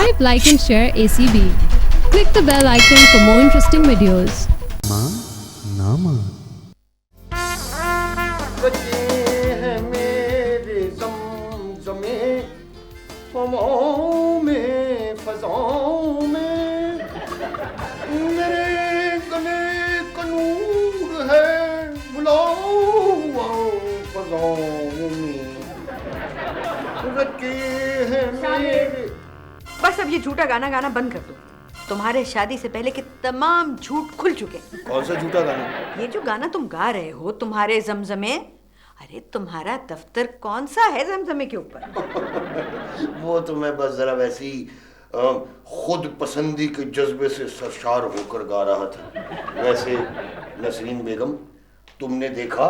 Subscribe, like and share ACB. Click the bell icon for more interesting videos. माँ ना माँ बचे हैं मेरे ज़मज़मे फ़वाओं में फ़ज़ाओं में मेरे गले का नूर है बुलाओ फ़ज़ाओं में बचे हैं मेरे। बस अब ये झूठा गाना गाना बंद कर दो। तुम्हारे शादी से पहले के तमाम झूठ खुल चुके। कौन सा झूठा गाना? ये जो गाना तुम गा रहे हो तुम्हारे जमजमे, अरे तुम्हारा दफ्तर कौन सा है जमजमे के ऊपर? वो तो मैं बस जरा वैसी खुद पसंदी के जज्बे से सरशार होकर गा रहा था। वैसे नसरीन बेगम, तुमने देखा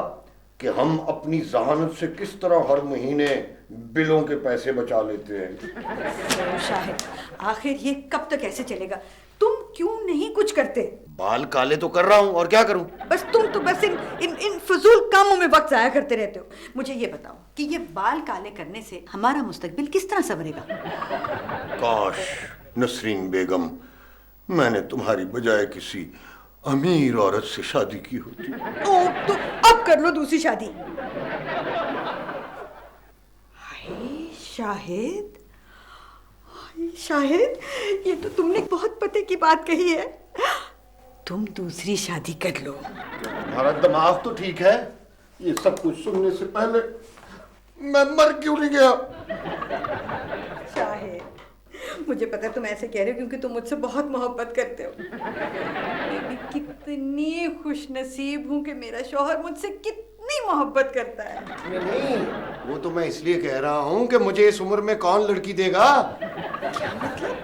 कि हम अपनी जहानत से किस तरह हर महीने बिलों के पैसे बचा लेते हैं। शाहिद, आखिर ये कब तक ऐसे चलेगा? तुम क्यों नहीं कुछ करते? बाल काले तो कर रहा हूँ, और क्या करूँ? तुम तो बस इन फजूल कामों में वक्त जाया करते रहते हो। मुझे ये बताओ कि ये बाल काले करने से हमारा मुस्तकबिल किस तरह संवरेगा? काश नसरीन बेगम, मैंने तुम्हारी बजाय किसी अमीर औरत से शादी की होती। तो अब कर लो दूसरी शादी। शाहिद, शाहिद, ये तो तुमने बहुत पते की बात कही है। तुम दूसरी शादी कर लो। तुम्हारा दिमाग तो ठीक है, ये सब कुछ सुनने से पहले मैं मर क्यों नहीं गया? शाहिद, मुझे पता है तुम ऐसे कह रहे हो क्योंकि तुम मुझसे बहुत मोहब्बत करते हो। मैं भी कितनी खुशनसीब हूँ कि मेरा शौहर मुझसे कितनी मोहब्बत करता है। नहीं, वो तो मैं इसलिए कह रहा हूँ कि मुझे इस उम्र में कौन लड़की देगा। क्या मतलब?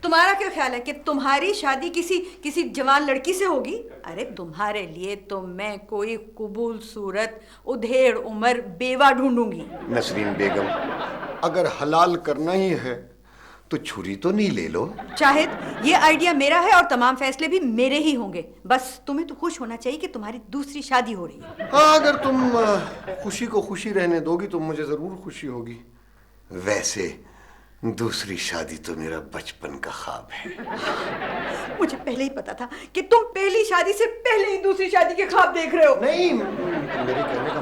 तुम्हारा क्या ख्याल है कि तुम्हारी शादी किसी जवान लड़की से होगी? अरे तुम्हारे लिए तो मैं कोई कबूल सूरत उधेड़ उम्र बेवा ढूंढूंगी। नसरीन बेगम, अगर हलाल करना ही है तो छुरी तो नहीं ले लो। शाहिद, ये आइडिया मेरा है और तमाम फैसले भी मेरे ही होंगे। बस तुम्हें तो खुश होना चाहिए कि तुम्हारी दूसरी शादी हो रही है। हाँ, अगर तुम खुशी को खुशी रहने दोगी तो मुझे जरूर खुशी होगी। वैसे दूसरी शादी तो मेरा बचपन का ख्वाब है। मुझे पहले ही पता था कि तुम पहली शादी से पहले ही दूसरी शादी के ख्वाब देख रहे हो। नहीं, मेरे कहने का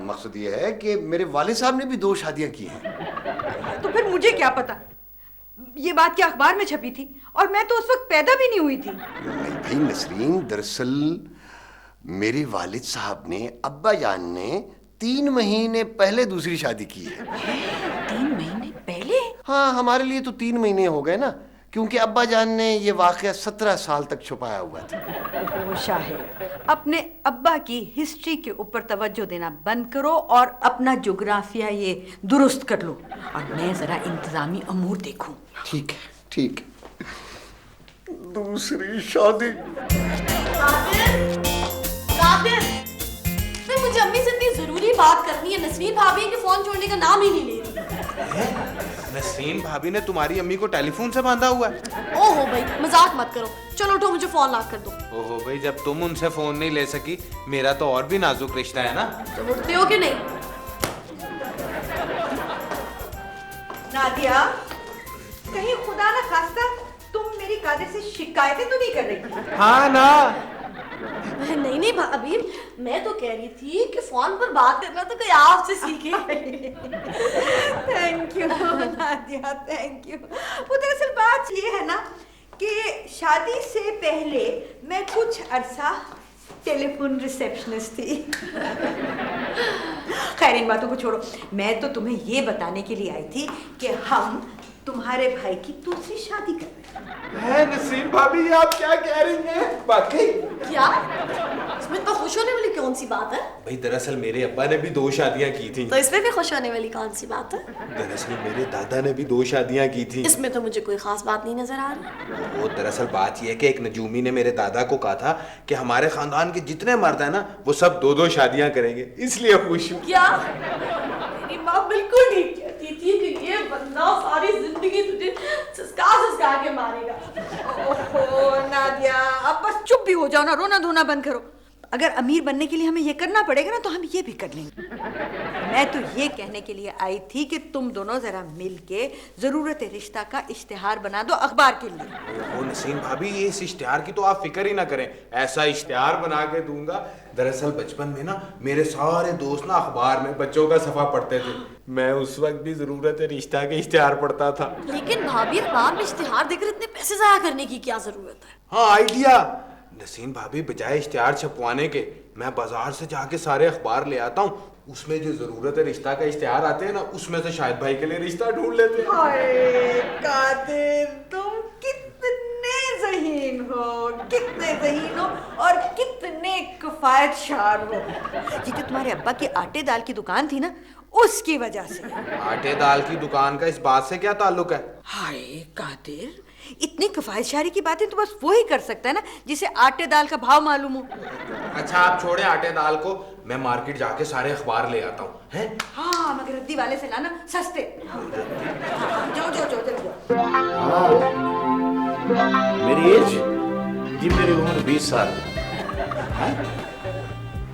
मकसद ये है कि मेरे वालिद साहब ने भी 2 शादियां की हैं। तो फिर मुझे क्या पता? ये बात क्या अखबार में छपी थी और मैं तो उस वक्त पैदा भी नहीं हुई थी। नहीं भाई नसरीन, दरअसल मेरे वालिद साहब ने, अब्बा जान ने 3 महीने पहले दूसरी शादी की है। 3 महीने पहले? हाँ, हमारे लिए तो 3 महीने हो गए ना, क्योंकि अब्बा जान ने ये वाकया 17 साल तक छुपाया हुआ था। ओह शाहिद, अपने अब्बा की हिस्ट्री के ऊपर तवज्जो देना बंद करो और अपना जोग्राफिया ये दुरुस्त कर लो और मैं जरा इंतजामी अमूर देखूं। ठीक है, ठीक है। दूसरी शादी। मुझे अम्मी से इतनी जरूरी बात करनी है। नसरीन भाभी के फोन छोड़ने का नाम ही नहीं ले रही। नसरीन भाभी ने तुम्हारी अम्मी को टेलीफोन से बांधा हुआ है। ओहो भाई, मजाक मत करो। चलो उठो, मुझे फोन ला कर दो। ओहो भाई, जब तुम उनसे फोन नहीं ले सकी, मेरा तो और भी नाजुक रिश्ता है ना। तुम उठते हो कि नहीं? नादिया, कहीं खुदा ना खास्ता तुम मेरी कादर से शिकायतें तो नहीं कर रही? हाँ ना। नहीं भाभी, मैं तो कह रही थी कि फोन पर बात करना तो कोई आपसे सीखे। Thank you Nadia, thank you. वो दरअसल बात ये है ना कि शादी से पहले मैं कुछ अरसा टेलीफोन रिसेप्शनिस्ट थी। खैर इन बातों को छोड़ो, मैं तो तुम्हें ये बताने के लिए आई थी कि हम तुम्हारे भाई की दूसरी शादी कर रहे हैं। नसरीन भाभी, ये आप क्या कह रही हैं? वाकई? क्या? इसमें तो खुश होने वाली कौन सी बात है? भाई दरअसल मेरे अब्बा ने भी 2 शादियां की थी। तो इसमें भी खुश होने वाली कौन सी बात है? दरअसल मेरे दादा ने भी 2 शादियां की थी। इसमें तो मुझे कोई खास बात नहीं नजर आ रही। वो दरअसल बात यह है कि एक नजूमी ने मेरे दादा को कहा था कि हमारे खानदान के जितने मर्द हैं ना, वो सब 2-2 शादियां करेंगे, इसलिए खुश हूँ। क्या? मेरी माँ बिल्कुल ठीक कहती थी कि ये बंदा सारी जिंदगी तुझे सिसका के मारेगा। ओहो नादिया, अब बस चुप भी हो जाओ ना, रोना धोना बंद करो। अगर अमीर बनने के लिए हमें ये करना पड़ेगा ना तो हम ये भी कर लेंगे। मैं तो ये कहने के लिए आई थी कि तुम दोनों जरा मिल के जरूरत रिश्ता का इश्तिहार बना दो अखबार के लिए। ओ नसीम भाभी, ये इस इश्तिहार की तो आप फिक्र ही ना करें, ऐसा इश्तिहार बना के दूंगा। दरअसल बचपन में ना मेरे सारे दोस्त ना अखबार में बच्चों का सफा पढ़ते थे, मैं उस वक्त भी जरूरत रिश्ता के इश्तिहार पढ़ता था। लेकिन भाभी अखबार में इश्तिहार देकर इतने पैसे जाया करने की क्या जरूरत है? हाँ आइडिया। नसीम भाभी, बजाय इश्तिहार छपवाने के मैं बाजार से जाके सारे अखबार ले आता हूँ, उसमें जो जरूरत रिश्ता का इश्तिहार आते हैं ना, उसमें से शाहिद भाई के लिए रिश्ता ढूंढ लेते हैं। हाय कादिर, तुम कितने ज़हीन हो, कितने ज़हीन हो और कितने किफायतशार हो। ये जो तुम्हारे अब्बा की आटे दाल की दुकान थी ना, उसकी वजह से। आटे दाल की दुकान का इस बात से क्या ताल्लुक है? हाय कादिर, इतनी किफायतशारी की बातें तो बस वो ही कर सकता है ना जिसे आटे दाल का भाव मालूम हो। अच्छा आप छोड़े आटे दाल को, मैं मार्केट जाके सारे अखबार ले आता हूँ। हैं? हाँ मगर रद्दी वाले से लाना सस्ते। जाओ जाओ जाओ जाओ। मेरी एज जी, मेरी उम्र 20 साल है।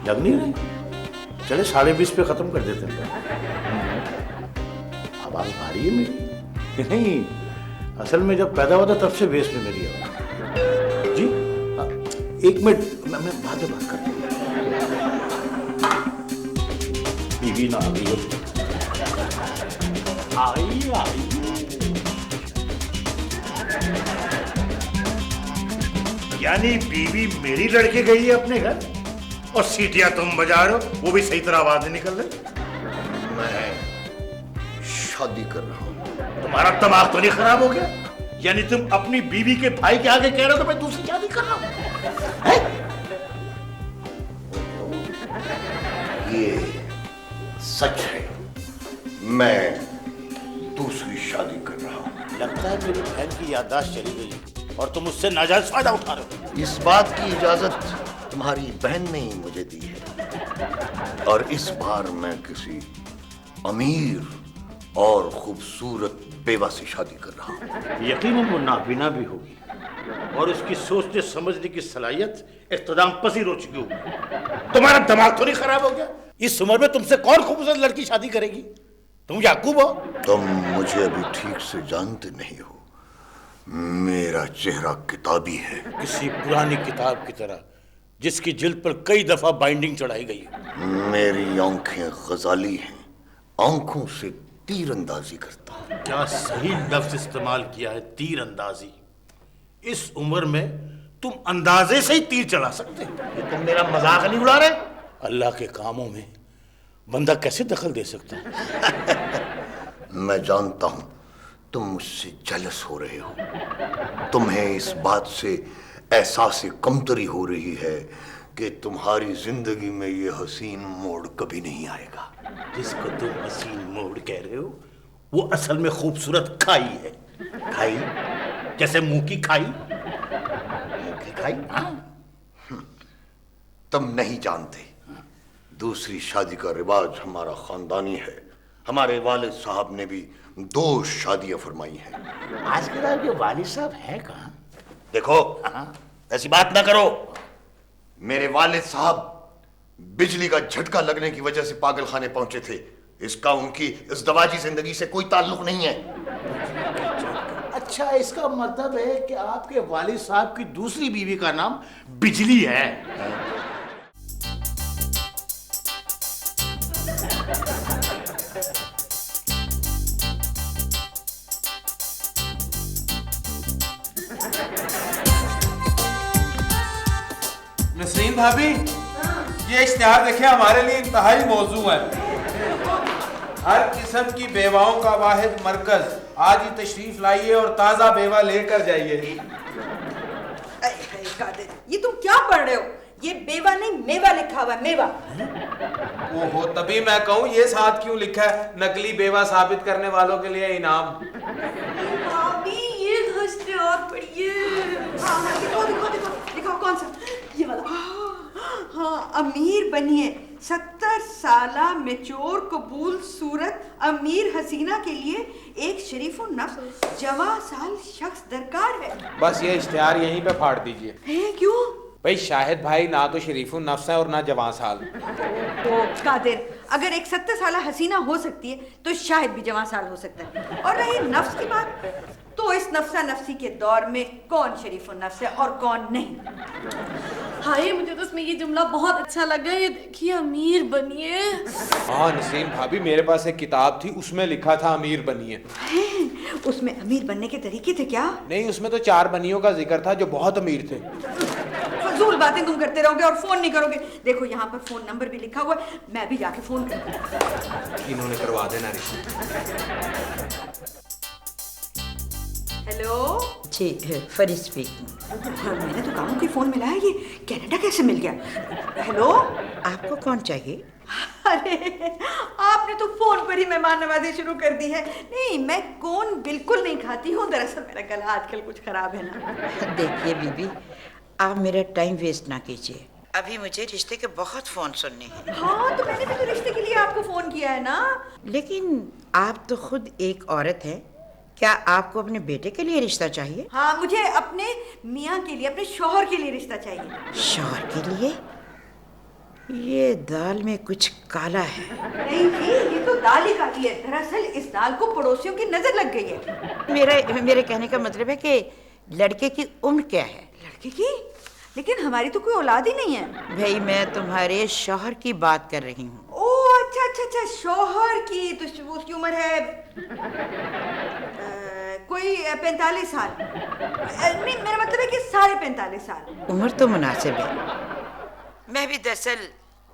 लग नहीं रही? चले 20.5 पे खत्म कर देते हैं। आवाज भारी है मेरी? नहीं, असल में जब पैदा हुआ था तब से बेस में मेरी आवाज। जी हाँ, 1 मिनट, मैं बाद में बात करता हूँ। बीवी ना आ गई हो? आई यानी बीवी मेरी लड़के गई है अपने घर और सीटियां तुम बजा रहे हो, वो भी सही तरह आवाज नहीं निकल रही। मैं शादी कर रहा हूं। तुम्हारा दिमाग तो नहीं खराब हो गया? यानी तुम अपनी बीवी के भाई के आगे कह रहे हो कि मैं दूसरी शादी कर रहा हूं? ये सच है, मैं दूसरी शादी कर रहा हूं। लगता है मेरी बहन की याददाश्त चली गई और तुम उससे नाजायज फायदा उठा रहे हो। इस बात की इजाजत तुम्हारी बहन ने ही मुझे दी है और इस बार मैं किसी अमीर और खूबसूरत बेवा से शादी कर रहा हूं। यकीनन वो नाबीना भी होगी और उसकी सोचने समझने की सलाहियत इख्तिदाम पसीर हो चुकी होगी। तुम्हारा दिमाग तो नहीं खराब हो गया? इस उम्र में तुमसे कौन खूबसूरत लड़की शादी करेगी? तुम याकूब हो? तुम मुझे अभी ठीक से जानते नहीं हो, मेरा चेहरा किताबी है। किसी पुरानी किताब की तरह जिसकी जिल्द पर कई दफा बाइंडिंग चढ़ाई गई है। मेरी आंखें गजाली हैं, आंखों से तीर अंदाजी करता हूं। क्या सही लफ्ज इस्तेमाल किया है, तीर अंदाजी। इस उम्र में तुम अंदाजे से ही तीर चला सकते हो। ये तुम मेरा मजाक नहीं उड़ा रहे? अल्लाह के कामों में बंदा कैसे दखल दे सकता है? मैं जानता हूं तुम मुझसे जेलस हो रहे हो, तुम्हें इस बात से एहसास कमतरी हो रही है कि तुम्हारी जिंदगी में ये हसीन मोड़ कभी नहीं आएगा। जिसको तुम हसीन मोड़ कह रहे हो वो असल में खूबसूरत खाई है। खाई जैसे मुंह की खाई? मुंह की खाई? तुम नहीं जानते, दूसरी शादी का रिवाज हमारा खानदानी है। हमारे वालिद साहब ने भी 2 शादियां फरमाई हैं। आजकल आपके वालिद साहब हैं कहाँ? देखो, ऐसी बात ना करो। मेरे वालिद साहब बिजली का झटका लगने की वजह से पागल खाने पहुंचे थे। इसका उनकी इस दवाजी जिंदगी से कोई ताल्लुक नहीं है। अच्छा, इसका मतलब है कि आपके वालिद साहब की दूसरी बीवी का नाम बिजली है। नसरीन भाभी, ये इश्तिहार देखिए, हमारे लिए इंतहाई मौजू है। हर किस्म की बेवाओं का वाहिद मरकज, आज ही तशरीफ लाइए और ताज़ा बेवा लेकर जाइए। ये तुम क्या पढ़ रहे हो? ये बेवा नहीं मेवा लिखा हुआ है, मेवा। ओहो, तभी मैं कहूँ ये साथ क्यों लिखा है, नकली बेवा साबित करने वालों के लिए इनाम। भाभी ये इश्तिहार पढ़िए। दिखाओ दिखाओ दिखाओ दिखाओ, कौन सा? ये वाला। हाँ, अमीर बनिए, 70 साला मेच्योर कबूल सूरत अमीर हसीना के लिए एक शरीफ नफ्स जवा साल शख्स दरकार है। बस ये इश्तिहार यहीं पे फाड़ दीजिए। है क्यों? भाई शाहिद भाई ना तो शरीफुन नफ्स है और ना जवान साल। तो कादिर, अगर एक 70 साल हसीना हो सकती है तो शायद भी जवान साल हो सकता है। और रही नफ्स की बात, तो इस नफ्सा नफ्सी के दौर में कौन शरीफुन नफ्स है और कौन नहीं। हाय, मुझे तो इसमें ये जुमला बहुत अच्छा लगा, ये देखिए अमीर बनिए। हाँ नसीम भाभी, मेरे पास एक किताब थी, उसमें लिखा था अमीर बनिए। उसमें अमीर बनने के तरीके थे क्या? नहीं, उसमें तो 4 बनियों का जिक्र था जो बहुत अमीर थे। फजूल बातें तुम करते रहोगे और फोन नहीं करोगे। देखो यहाँ पर फोन नंबर भी लिखा हुआ है, मैं भी जाके फोन करूंगी। इन्होंने करवा देना रिश्ता। हेलो जी, फरी स्पीकिंग। मैंने तो कामों की फोन मिलाया, ये कनाडा कैसे मिल गया? हेलो, आपको कौन चाहिए? अरे आपने तो फोन पर ही मेहमान नवाजी शुरू कर दी है। नहीं, मैं कौन बिल्कुल नहीं खाती हूँ, दरअसल मेरा गला आजकल कुछ खराब है ना। देखिए बीबी, आप मेरा टाइम वेस्ट ना कीजिए, अभी मुझे रिश्ते के बहुत फोन सुनने हैं। हाँ, तो मैंने भी तो रिश्ते के लिए आपको फोन किया है ना। लेकिन आप तो खुद एक औरत हैं, क्या आपको अपने बेटे के लिए रिश्ता चाहिए? हाँ, मुझे अपने मियाँ के लिए, अपने शौहर के लिए रिश्ता चाहिए। शौहर के लिए? ये दाल में कुछ काला है। नहीं जी, ये तो दाल ही काली है। दरअसल इस दाल को पड़ोसियों की नजर लग गई है। मेरे कहने का मतलब है कि लड़के की उम्र क्या है? लड़के की? लेकिन हमारी तो कोई औलाद ही नहीं है। भाई, मैं तुम्हारे शौहर की बात कर रही हूँ। ओह अच्छा अच्छा अच्छा, शौहर की। तो उसकी उम्र है कोई 45 साल। नहीं, मेरा मतलब है कि 45.5 साल। उम्र तो मुनासिब है। मैं भी दरअसल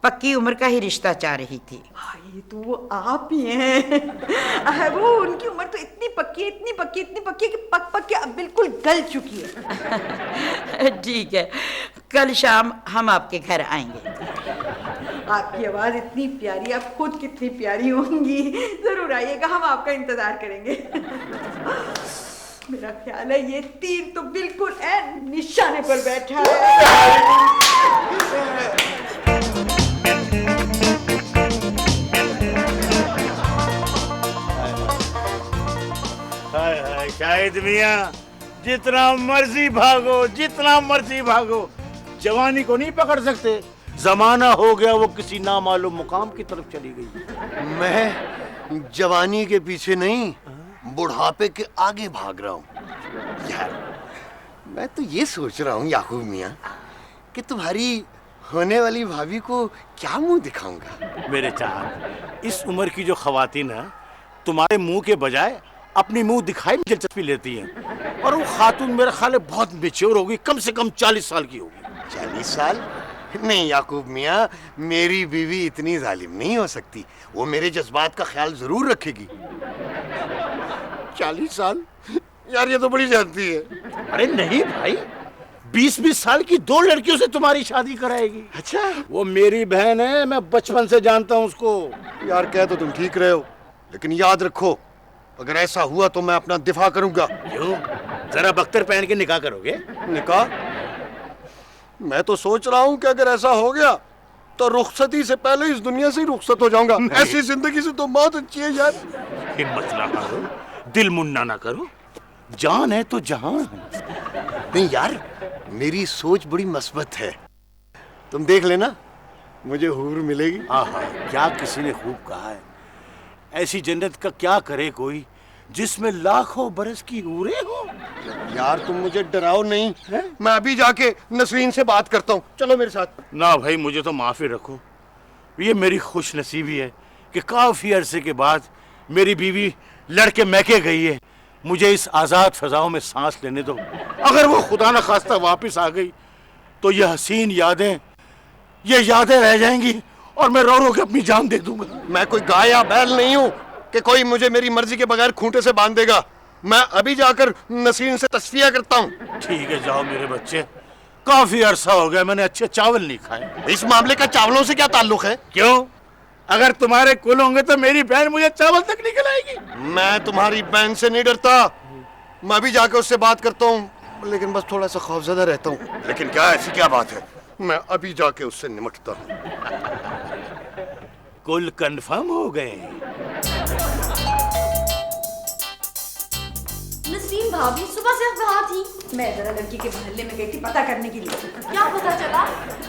पक्की उम्र का ही रिश्ता चाह रही थी। हाँ, ये तो वो आप ही हैं। वो उनकी उम्र तो इतनी पक्की है, इतनी पक्की, इतनी पक्की है कि पक पक के अब बिल्कुल गल चुकी है। ठीक है, कल शाम हम आपके घर आएंगे। आपकी आवाज इतनी प्यारी, आप खुद कितनी प्यारी होंगी। जरूर आइएगा, हम आपका इंतजार करेंगे। मेरा ख्याल है ये तीर तो बिल्कुल निशाने पर बैठा है। शाहिद मियाँ, जितना मर्जी भागो, जितना मर्जी भागो, जवानी को नहीं पकड़ सकते। जमाना हो गया वो किसी नामालूम मुकाम की तरफ चली गई। मैं जवानी के पीछे नहीं, बुढ़ापे के आगे भाग रहा हूँ। यार, मैं तो ये सोच रहा हूँ याकूब मियाँ कि तुम्हारी होने वाली भाभी को क्या मुंह दिखाऊंगा। मेरे चाहत, इस उम्र की जो खवातीन है, तुम्हारे मुंह के बजाय अपनी मुंह दिखाई में दिलचस्पी लेती हैं। और वो खातून मेरा ख्याल है बहुत मैच्योर होगी, कम से कम 40 साल की होगी। 40 साल? नहीं याकूब मियाँ, मेरी बीवी इतनी जालिम नहीं हो सकती। वो मेरे जज्बात का ख्याल जरूर रखेगी। 40 साल? यार, ये तो बड़ी ज्यादती है। अरे नहीं भाई, 20-20 साल की 2 लड़कियों से तुम्हारी शादी कराएगी। अच्छा, वो मेरी बहन है, मैं बचपन से जानता हूँ उसको। यार कह तो तुम ठीक रहे हो, लेकिन याद रखो, अगर ऐसा हुआ तो मैं अपना दिफा करूंगा। क्यों? जरा बख्तर पहन के निकाह करोगे? निकाह? मैं तो सोच रहा हूँ कि अगर ऐसा हो गया तो रुखसती से पहले इस दुनिया से ही रुखसत हो जाऊंगा। ऐसी जिंदगी से तो मौत अच्छी है यार। हिम्मत ना हारो, दिल मुन्ना ना करो, जान है तो जहान है। नहीं यार, मेरी सोच बड़ी मस्बत है। तुम देख लेना, मुझे हूर मिलेगी। आहा, क्या किसी ने खूब कहा है, ऐसी जन्नत का क्या करे कोई जिसमें लाखों बरस की हूरें हो। यार तुम मुझे डराओ नहीं है? मैं अभी जाके नसरीन से बात करता हूँ, चलो मेरे साथ। ना भाई, मुझे तो माफी रखो, ये मेरी खुश नसीबी है कि काफी अरसे के बाद मेरी बीवी लड़के मैके गई है। मुझे इस आजाद फजाओं में सांस लेने दो। अगर वो खुदा न खास्ता वापस आ गई तो ये हसीन यादें, ये यादें रह जाएंगी और मैं रो रो के अपनी जान दे दूंगा। मैं कोई गाय या बैल नहीं हूँ कि कोई मुझे मेरी मर्जी के बगैर खूंटे से बांध देगा। मैं अभी जाकर नसीन से तस्फिया करता हूँ। ठीक है, जाओ मेरे बच्चे, काफी अरसा हो गया मैंने अच्छे चावल नहीं खाए। इस मामले का चावलों से क्या ताल्लुक है? क्यों? अगर तुम्हारे कुल होंगे तो मेरी बहन मुझे चावल तक नहीं खिलाएगी। मैं तुम्हारी बहन से नहीं डरता, मैं अभी जाकर उससे बात करता हूँ, लेकिन बस थोड़ा सा खौफजदा रहता हूँ। लेकिन क्या ऐसी क्या बात है, मैं अभी जाके उससे निमटता हूँ। कुल कंफर्म हो गए? नसीम लेकिन भाभी सुबह से आप कहाँ थी? मैं जरा लड़की के मोहल्ले में गई थी पता करने के लिए। क्या पता चला?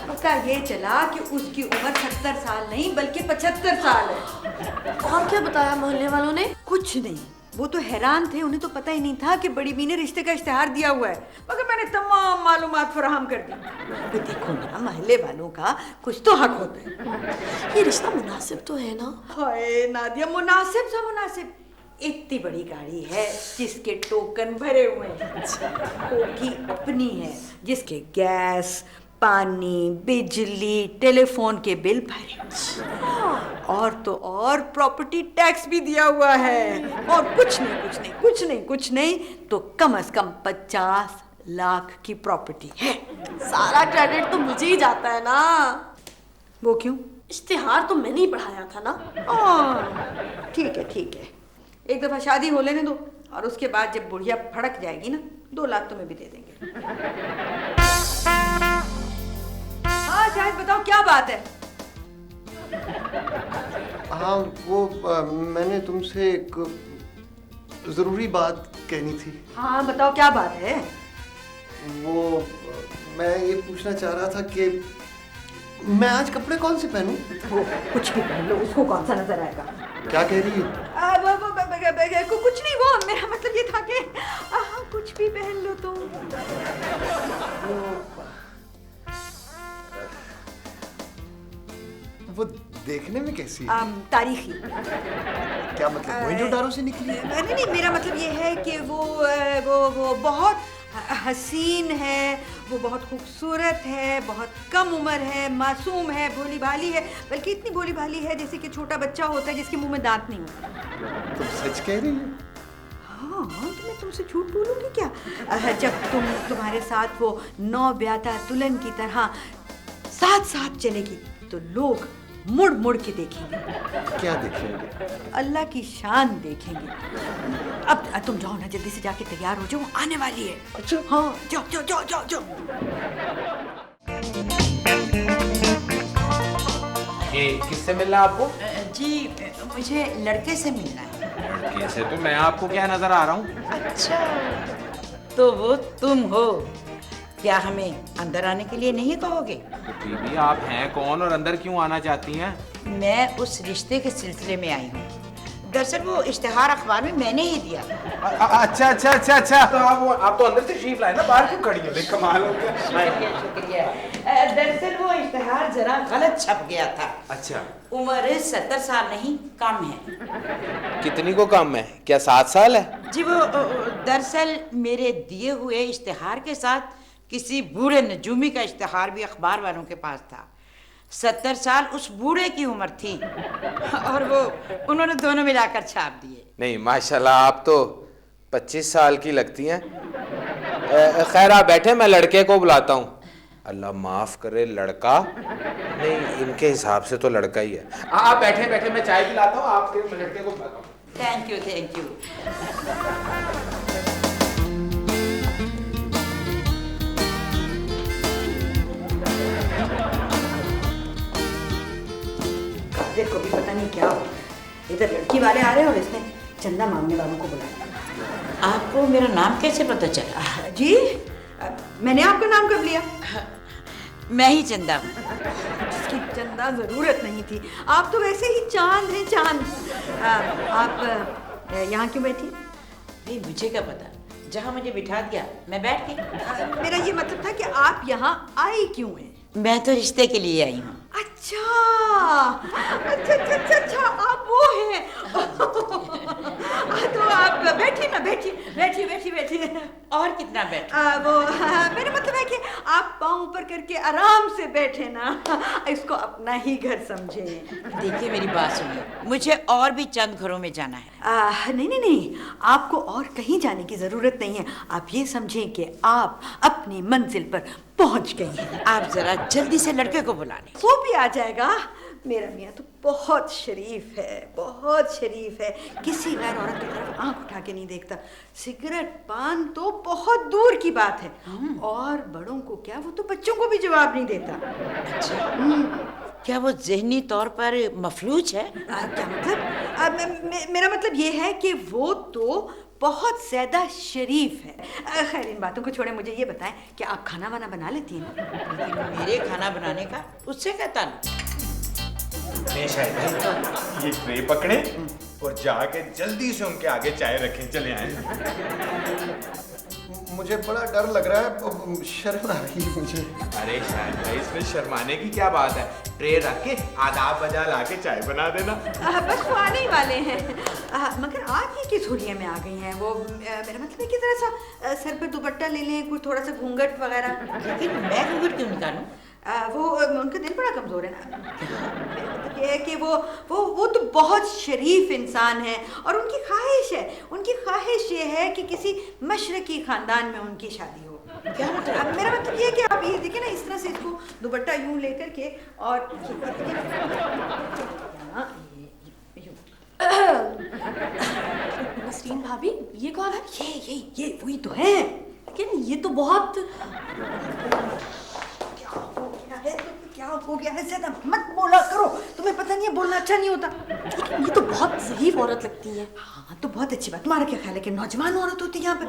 पता ये चला कि उसकी उम्र 70 साल नहीं बल्कि 75 साल है। और क्या बताया मोहल्ले वालों ने? कुछ नहीं, वो तो हैरान थे, उन्हें तो पता ही नहीं था कि बड़ी बी ने रिश्ते का इश्तिहार दिया हुआ है, मगर मैंने तमाम मालूमात फराहम कर दी। अबे देखो ना, मोहल्ले वालों का कुछ तो हक होता है। ये रिश्ता मुनासिब तो है ना? हाय नादिया, मुनासिब सा मुनासिब। इतनी बड़ी गाड़ी है जिसके टोकन भरे हुए हैं, होगी अपनी है जिसके गैस, पानी, बिजली, टेलीफोन के बिल भरे, और तो और प्रॉपर्टी टैक्स भी दिया हुआ है, और कुछ नहीं तो कम से कम 50 लाख की प्रॉपर्टी है। सारा क्रेडिट तो मुझे ही जाता है ना। वो क्यों? इश्तिहार तो मैंने ही पढ़ाया था ना। ठीक है, एक दफा शादी हो लेने दो, और उसके बाद जब बुढ़िया फड़क जाएगी ना, 2 लाख तुम्हें भी दे देंगे। हाँ शायद, बताओ क्या बात है? हाँ वो मैंने तुमसे एक ज़रूरी बात कहनी थी। हाँ बताओ क्या बात है? वो मैं ये पूछना चाह रहा था कि मैं आज कपड़े कौन से पहनूं? वो कुछ भी पहन लो, उसको कौन सा नजर आएगा? क्या कह रही है? कुछ नहीं, वो मेरा मतलब ये था कि कुछ भी पहन लो तुम। वो देखने में कैसी है? तारीखी। क्या मतलब मोइंजोदारो से निकली है? नहीं, मेरा मतलब ये है कि वो बहुत हसीन है, वो बहुत खूबसूरत है, बहुत कम उम्र है, मासूम है, भोली भाली है, बल्कि इतनी भोली भाली है जैसे कि छोटा बच्चा होता है जिसके मुंह में दांत नहीं होता। तुम सच कह रही हो? हाँ, तो मैं तुमसे झूठ बोलूंगी क्या? जब तुम्हारे साथ वो नौ ब्याता दुल्हन की तरह साथ चलेगी तो लोग मुड़ मुड़ के देखेंगे। क्या देखेंगे? अल्लाह की शान देखेंगे। अब तुम जाओ ना, जल्दी से जाके तैयार हो जाओ, आने वाली है। अच्छा हाँ, जाओ। ये किससे मिलना है आपको? जी मुझे लड़के से मिलना है। लड़के से? तो मैं आपको क्या नजर आ रहा हूँ? अच्छा, तो वो तुम हो? क्या हमें अंदर आने के लिए नहीं कहोगे? तो बीबी आप हैं कौन और अंदर क्यों आना चाहती हैं? मैं उस रिश्ते के सिलसिले में आई हूँ। दरअसल वो इश्तिहार अखबार में मैंने ही दिया। अच्छा। तो आप तो अंदर से तशरीफ लाए ना, बाहर क्यों खड़ी हो? कमाल हो गया। शुक्रिया। दरअसल वो इश्तिहार जरा गलत छप गया था। अच्छा, उम्र 70 साल नहीं, कम है। कितनी को कम है? क्या 7 साल है? जी वो दरअसल मेरे दिए हुए इश्तिहार के साथ किसी बूढ़े नजूमी का इश्तिहार भी अखबार वालों के पास था। 70 साल उस बूढ़े की उम्र थी और वो उन्होंने दोनों मिलाकर छाप दिए। नहीं माशाल्लाह, आप तो 25 साल की लगती हैं। खैर आप बैठे, मैं लड़के को बुलाता हूँ। अल्लाह माफ करे, लड़का नहीं, इनके हिसाब से तो लड़का ही है। आप बैठे, मैं चाय पिलाता हूँ, आपके लड़के को बुलाता हूँ। Thank you. को भी पता नहीं क्या हो, इधर लड़की वाले आ रहे हैं और इसने चंदा मांगने वालों को बुलाया। आपको मेरा नाम कैसे पता चला? जी, मैंने आपका नाम कब लिया? मैं ही चंदा हूँ। जिसकी चंदा जरूरत नहीं थी, आप तो वैसे ही चांद हैं, चांद। आप यहाँ क्यों बैठी? नहीं मुझे क्या पता, जहाँ मुझे बिठा दिया मैं बैठ गई। मेरा ये मतलब था कि आप यहाँ आई क्यों हैं? मैं तो रिश्ते के लिए आई हूँ। अच्छा, आप वो हैं। तो आप बैठिए। और कितना बैठ? मेरा मतलब है कि आप पाँव ऊपर करके आराम से बैठे ना, इसको अपना ही घर समझे। देखिए मेरी बात सुनिए, मुझे और भी चंद घरों में जाना है। नहीं, आपको और कहीं जाने की जरूरत नहीं है। आप ये समझें कि आप अपनी मंजिल पर पहुंच गई हैं। आप जरा जल्दी से लड़के को बुला लें। वो भी आ जाएगा। मेरा मियाँ तो बहुत शरीफ है, किसी गैर औरत की तरफ आंख उठा के नहीं देखता। सिगरेट पान तो बहुत दूर की बात है, और बड़ों को क्या, वो तो बच्चों को भी जवाब नहीं देता। अच्छा, क्या वो ज़हनी तौर पर मफलूज है? क्या मतलब? मेरा मतलब ये है कि वो तो बहुत ज्यादा शरीफ है। खैर इन बातों को छोड़े, मुझे ये बताएं कि आप खाना वाना बना लेती हैं ना? लेकिन मेरे खाना बनाने का उससे क्या ताल्लुक? शायद भाई ये ट्रे पकड़े और जाके जल्दी से उनके आगे चाय रखें, चले आए। मुझे बड़ा डर लग रहा है, शर्म आ रही है मुझे। अरे शायद भाई इसमें शर्माने की क्या बात है, ट्रे रख के आदाब बजा ला के चाय बना देना। बस वो आने ही वाले हैं। मगर आप ये किस हुलिये में आ गई हैं? वो मेरा मतलब है कि जरा सा सर पे दुपट्टा ले लें, कुछ थोड़ा सा घूंघट वगैरह। लेकिन मैं घूंघट क्यों निकालूं? वो उनका दिल बड़ा कमजोर है ना। मेरा मतलब ये है कि वो तो बहुत शरीफ इंसान है और उनकी ख्वाहिश ये है कि किसी मशरकी खानदान में उनकी शादी हो। क्या मतलब? मेरा मतलब ये है कि आप ये देखिए ना, इस तरह से इसको दुपट्टा यूं लेकर के और नसरीन भाभी, ये कौन है? ये वही तो है। लेकिन ये तो बहुत क्या हो गया है? ज़्यादा मत बोला करो, तुम्हें पता नहीं है बोलना अच्छा नहीं होता। लेकिन ये तो बहुत ज़रीफ औरत लगती है। हाँ तो बहुत अच्छी बात। तुम्हारा क्या ख्याल है कि नौजवान औरत होती है यहाँ पर?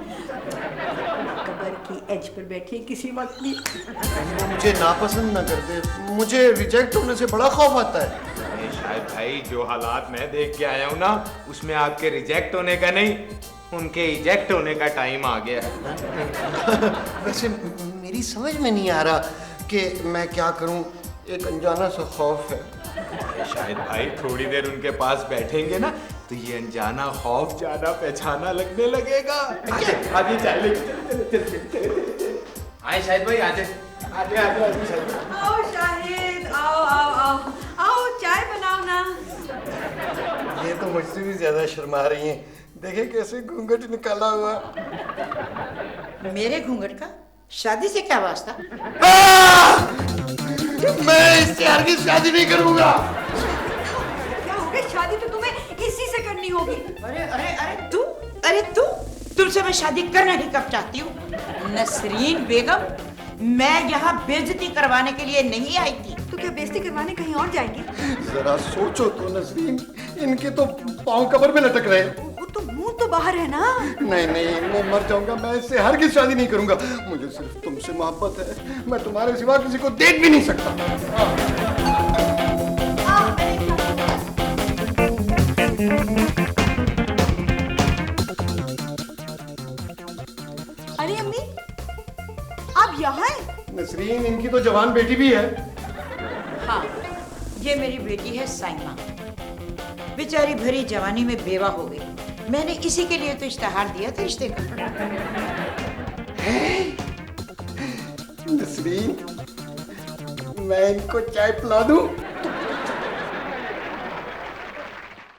कब्र की एज पर बैठी किसी वक्त भी। वो मुझे नापसंद ना कर दे, मुझे रिजेक्ट होने से बड़ा खौफ आता है। शायद भाई जो हालात मैं देख के आया हूँ ना, उसमें आपके रिजेक्ट होने का नहीं, उनके इजेक्ट होने का टाइम आ गया है। वैसे मेरी समझ में नहीं आ रहा कि मैं क्या करूं, एक अनजाना सा खौफ है। शायद भाई थोड़ी देर उनके पास बैठेंगे ना तो ये अनजाना खौफ जाना पहचाना लगने लगेगा। आगे चाय लेके आए शाहिद भाई, आजे शाहिद। आओ शाहिद, आओ चाय बनाओ ना। ये तो मुझसे भी ज्यादा शर्मा रही हैं, देखे कैसे घूंघट निकाला हुआ। मेरे घूंघट का शादी से क्या वास्ता? मैं इससे हरगिज़ शादी नहीं करूंगा। क्या हो गया? शादी तो तुम्हें इसी से करनी होगी। अरे तू तुमसे मैं शादी करना ही कब चाहती हूँ? नसरीन बेगम, मैं यहाँ बेइज्जती करवाने के लिए नहीं आई थी। तो क्या बेइज्जती करवाने कहीं और जाएंगी? जरा सोचो तो नसरीन, इनके तो पाँव कब्र में लटक रहे। वो तो मुंह तो बाहर है ना। नहीं मैं मर जाऊंगा, मैं इससे हरगिज़ शादी नहीं करूंगा। मुझे सिर्फ तुमसे मोहब्बत है, मैं तुम्हारे सिवा किसी को देख भी नहीं सकता। अरे अम्मी, आप यहाँ हैं? नसरीन, इनकी तो जवान बेटी भी है। हाँ, ये मेरी बेटी है साइमा। बेचारी भरी जवानी में बेवा हो गई। मैंने इसी के लिए तो इश्तेहार दिया था रिश्ते का। नसरीन, मैं इनको चाय पिला दूं?